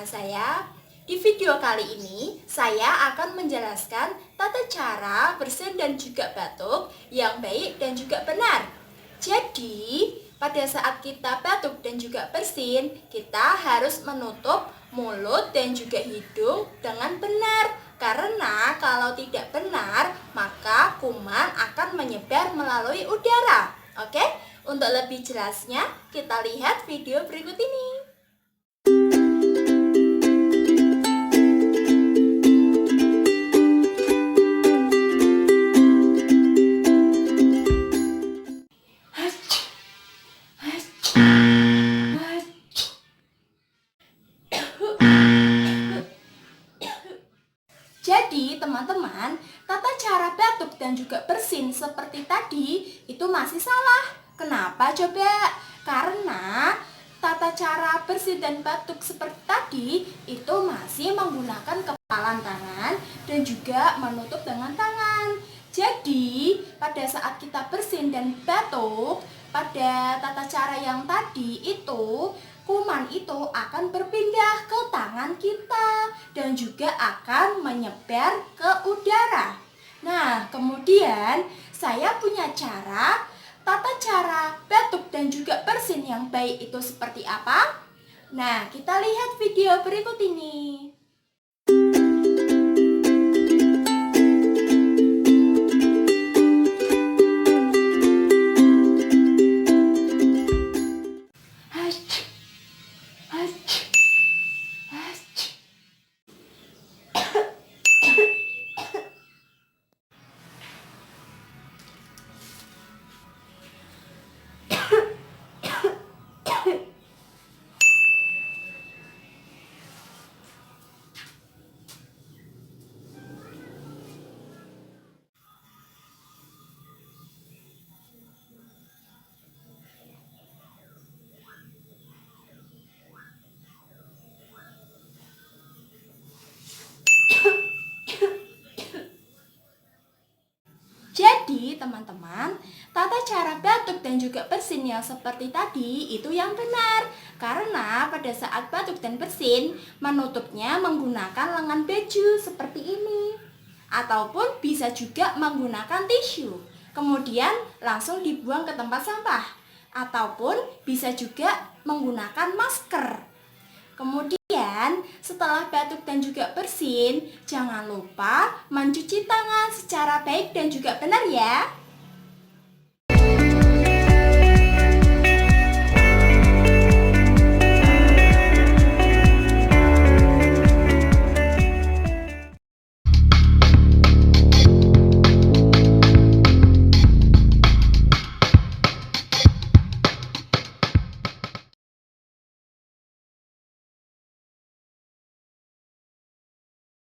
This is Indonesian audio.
bersama saya. Di video kali ini, saya akan menjelaskan tata cara bersin dan juga batuk yang baik dan juga benar. Jadi, pada saat kita batuk dan juga bersin, kita harus menutup mulut dan juga hidung dengan benar. Karena kalau tidak benar, maka kuman akan menyebar melalui udara. Oke, untuk lebih jelasnya, kita lihat video berikut ini. Jadi teman-teman, tata cara batuk dan juga bersin seperti tadi itu masih salah. Kenapa coba? Karena tata cara bersin dan batuk seperti tadi itu masih menggunakan kepalan tangan dan juga menutup dengan tangan. Jadi pada saat kita bersin dan batuk, pada tata cara yang tadi itu kuman itu akan berpindah ke tangan kita dan juga akan menyebar ke udara. Nah, kemudian saya punya tata cara batuk dan juga bersin yang baik itu seperti apa? Nah, kita lihat video berikut ini. Jadi teman-teman, tata cara batuk dan juga bersin yang seperti tadi itu yang benar. Karena pada saat batuk dan bersin, menutupnya menggunakan lengan baju seperti ini. Ataupun bisa juga menggunakan tisu. Kemudian langsung dibuang ke tempat sampah. Ataupun bisa juga menggunakan masker. Kemudian setelah batuk dan juga bersin, jangan lupa mencuci tangan secara baik dan juga benar ya.